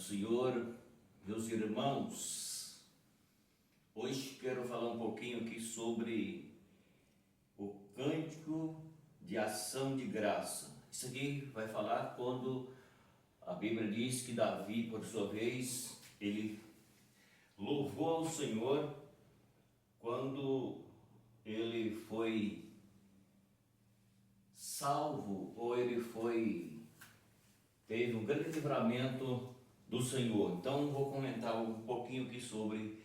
Senhor, meus irmãos, hoje quero falar um pouquinho aqui sobre o cântico de ação de graça. Isso aqui vai falar quando a Bíblia diz que Davi, por sua vez, ele louvou ao Senhor quando ele foi salvo, ou ele teve um grande livramento do Senhor. Então vou comentar um pouquinho aqui sobre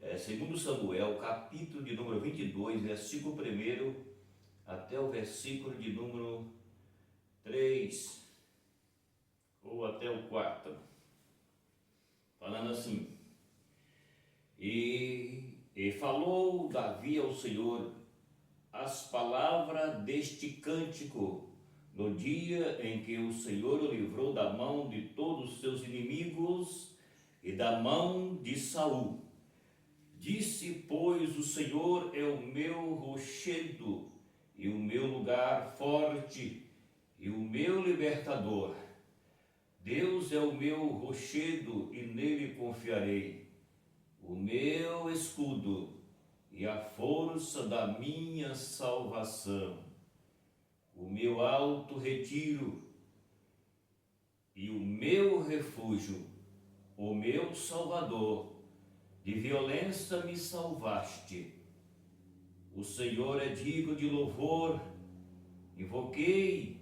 2 Samuel, capítulo de número 22, versículo 1 até o versículo de número 3, ou até o 4, falando assim: E falou Davi ao Senhor as palavras deste cântico no dia em que o Senhor o livrou da mão de todos os seus inimigos e da mão de Saul. Disse, pois, o Senhor é o meu rochedo e o meu lugar forte e o meu libertador. Deus é o meu rochedo e nele confiarei, o meu escudo e a força da minha salvação, o meu alto retiro e o meu refúgio, o meu Salvador, de violência me salvaste. O Senhor é digno de louvor, invoquei,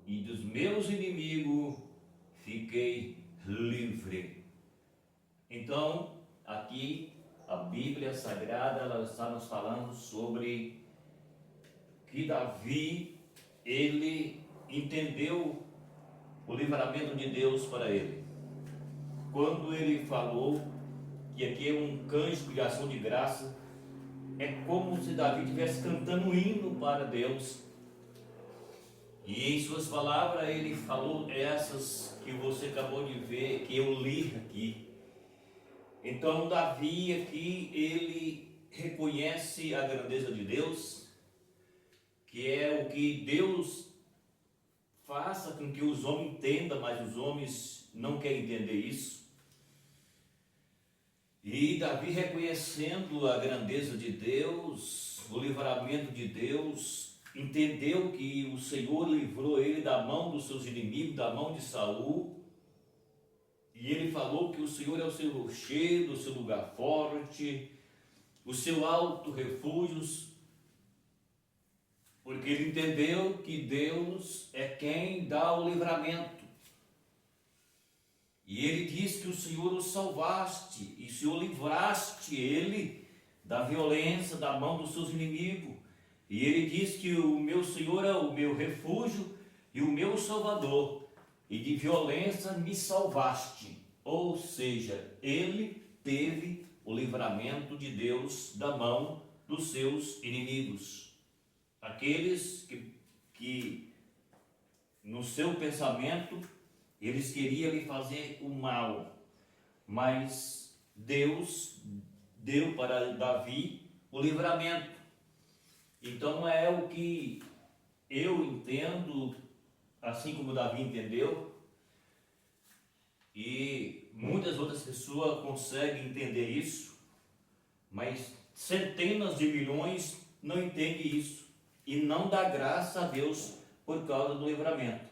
e dos meus inimigos fiquei livre. Então, aqui a Bíblia Sagrada, ela está nos falando sobre que Davi, ele entendeu o livramento de Deus para ele. Quando ele falou que aqui é um cântico de ação de graça, é como se Davi estivesse cantando um hino para Deus. E em suas palavras ele falou essas que você acabou de ver, que eu li aqui. Então Davi aqui, ele reconhece a grandeza de Deus, que é o que Deus faça com que os homens entendam, mas os homens não querem entender isso. E Davi, reconhecendo a grandeza de Deus, o livramento de Deus, entendeu que o Senhor livrou ele da mão dos seus inimigos, da mão de Saul. E ele falou que o Senhor é o seu rochedo, o seu lugar forte, o seu alto refúgio, porque ele entendeu que Deus é quem dá o livramento. E ele diz que o Senhor o salvaste, e o Senhor livraste ele da violência, da mão dos seus inimigos. E ele diz que o meu Senhor é o meu refúgio e o meu Salvador, e de violência me salvaste. Ou seja, ele teve o livramento de Deus da mão dos seus inimigos. Aqueles que no seu pensamento eles queriam lhe fazer o mal, mas Deus deu para Davi o livramento. Então é o que eu entendo, assim como Davi entendeu, e muitas outras pessoas conseguem entender isso, mas centenas de milhões não entendem isso e não dá graça a Deus por causa do livramento.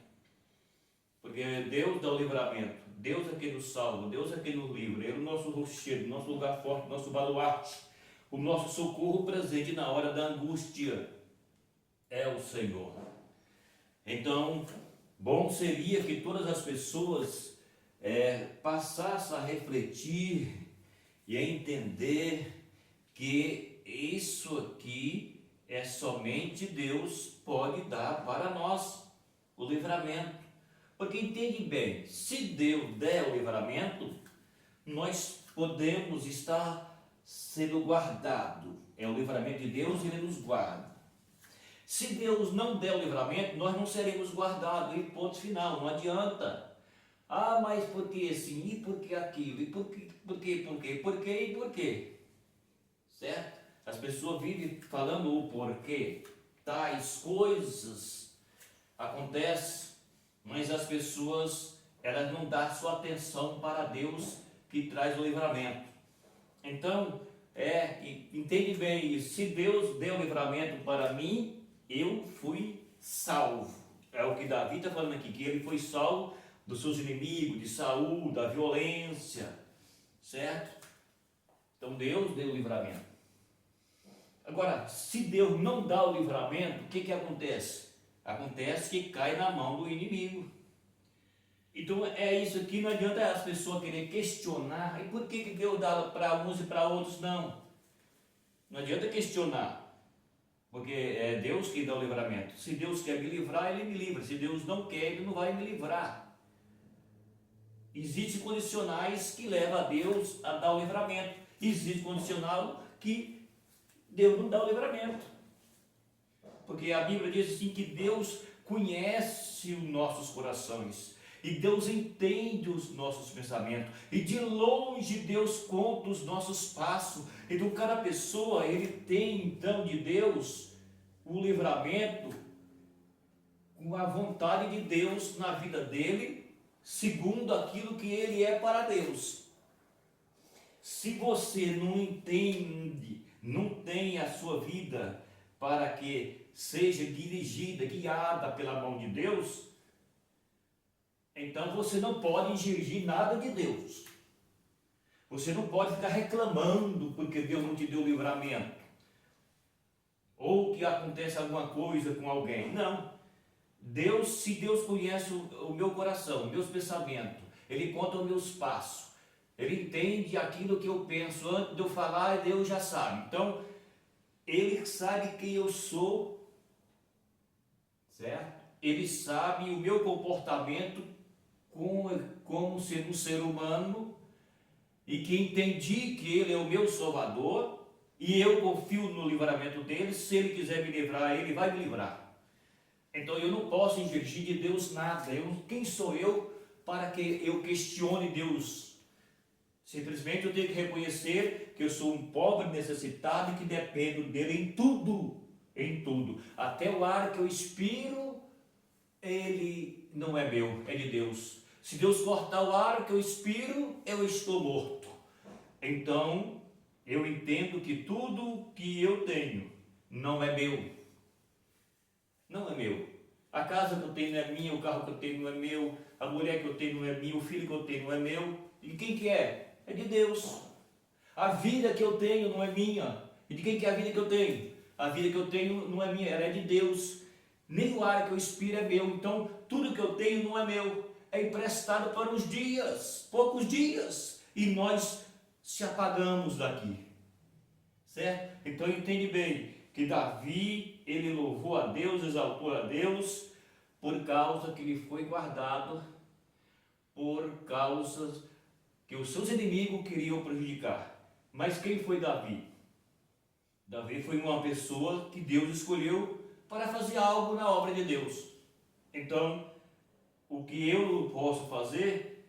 Porque Deus dá o livramento, Deus é quem nos salva, Deus é quem nos livra, Ele é o nosso rochedo, nosso lugar forte, nosso baluarte, o nosso socorro presente na hora da angústia é o Senhor. Então, bom seria que todas as pessoas passassem a refletir e a entender que isso aqui é somente Deus pode dar para nós o livramento. Porque entende bem, se Deus der o livramento, nós podemos estar sendo guardados. É o livramento de Deus e Ele nos guarda. Se Deus não der o livramento, nós não seremos guardados. E ponto final, não adianta. Ah, mas por que assim? E por que aquilo? E por quê? Certo? As pessoas vivem falando o porquê. Tais coisas acontecem, mas as pessoas ela não dá sua atenção para Deus que traz o livramento. Então, entende bem isso. Se Deus deu o livramento para mim, eu fui salvo. É o que Davi está falando aqui, que ele foi salvo dos seus inimigos, de Saul, da violência, certo? Então Deus deu o livramento. Agora, se Deus não dá o livramento, o que acontece? Acontece que cai na mão do inimigo. Então é isso aqui, não adianta as pessoas querer questionar, e por que Deus dá para uns e para outros não? Não adianta questionar, porque é Deus que dá o livramento. Se Deus quer me livrar, Ele me livra. Se Deus não quer, Ele não vai me livrar. Existem condicionais que levam a Deus a dar o livramento. Existe condicional que Deus não dá o livramento. Porque a Bíblia diz assim que Deus conhece os nossos corações. E Deus entende os nossos pensamentos. E de longe Deus conta os nossos passos. Então cada pessoa, ele tem então de Deus o livramento com a vontade de Deus na vida dele, segundo aquilo que ele é para Deus. Se você não entende, não tem a sua vida para que seja dirigida, guiada pela mão de Deus, então você não pode exigir nada de Deus. Você não pode ficar reclamando porque Deus não te deu livramento. Ou que acontece alguma coisa com alguém. Não. Deus, se Deus conhece o meu coração, meus pensamentos, Ele conta os meus passos. Ele entende aquilo que eu penso. Antes de eu falar, Deus já sabe. Então, Ele sabe quem eu sou. Certo? Ele sabe o meu comportamento como sendo um ser humano, e que entendi que Ele é o meu Salvador, e eu confio no livramento dele. Se Ele quiser me livrar, Ele vai me livrar. Então eu não posso exigir de Deus nada. Quem sou eu para que eu questione Deus? Simplesmente eu tenho que reconhecer que eu sou um pobre necessitado e que dependo dele em tudo, em tudo. Até o ar que eu expiro, ele não é meu, é de Deus. Se Deus cortar o ar que eu expiro, eu estou morto. Então, eu entendo que tudo que eu tenho não é meu. Não é meu. A casa que eu tenho não é minha, o carro que eu tenho não é meu, a mulher que eu tenho não é minha, o filho que eu tenho não é meu. E de quem que é? É de Deus. A vida que eu tenho não é minha. E de quem que é a vida que eu tenho? A vida que eu tenho não é minha, ela é de Deus. Nem o ar que eu expiro é meu. Então, tudo que eu tenho não é meu. É emprestado para uns dias, poucos dias. E nós se apagamos daqui. Certo? Então, entende bem que Davi, ele louvou a Deus, exaltou a Deus, por causa que ele foi guardado, por causa que os seus inimigos queriam prejudicar. Mas quem foi Davi? Davi foi uma pessoa que Deus escolheu para fazer algo na obra de Deus. Então, o que eu posso fazer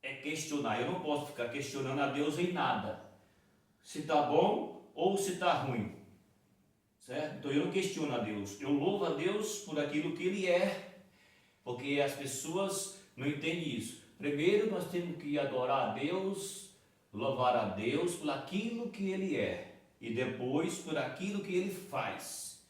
é questionar. Eu não posso ficar questionando a Deus em nada, se está bom ou se está ruim. Certo? Então eu não questiono a Deus, eu louvo a Deus por aquilo que Ele é, porque as pessoas não entendem isso. Primeiro nós temos que adorar a Deus, louvar a Deus por aquilo que Ele é, e depois por aquilo que Ele faz.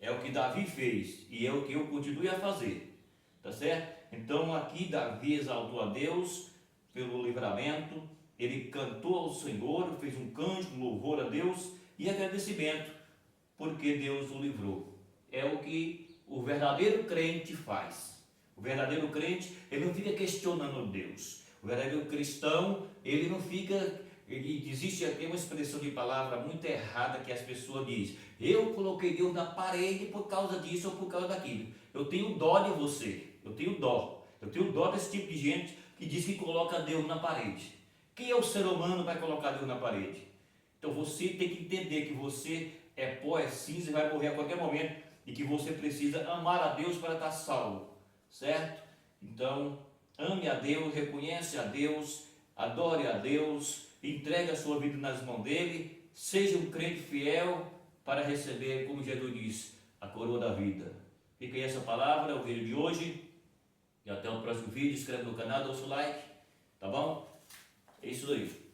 É o que Davi fez, e é o que eu continuo a fazer, tá certo? Então aqui Davi exaltou a Deus pelo livramento, ele cantou ao Senhor, fez um cântico, um louvor a Deus e agradecimento, porque Deus o livrou. É o que o verdadeiro crente faz. O verdadeiro crente, ele não fica questionando Deus. O verdadeiro cristão, ele não fica... Existe aqui uma expressão de palavra muito errada que as pessoas dizem: eu coloquei Deus na parede por causa disso ou por causa daquilo. Eu tenho dó de você, eu tenho dó desse tipo de gente que diz que coloca Deus na parede. Quem é o ser humano para colocar Deus na parede? Então você tem que entender que você é pó, é cinza e vai morrer a qualquer momento, e que você precisa amar a Deus para estar salvo, certo? Então, ame a Deus, reconhece a Deus, adore a Deus, entregue a sua vida nas mãos dele, seja um crente fiel para receber, como Jesus disse, a coroa da vida. Fica aí essa palavra, o vídeo de hoje. E até o próximo vídeo. Inscreve no canal, dá o seu like. Tá bom? É isso aí.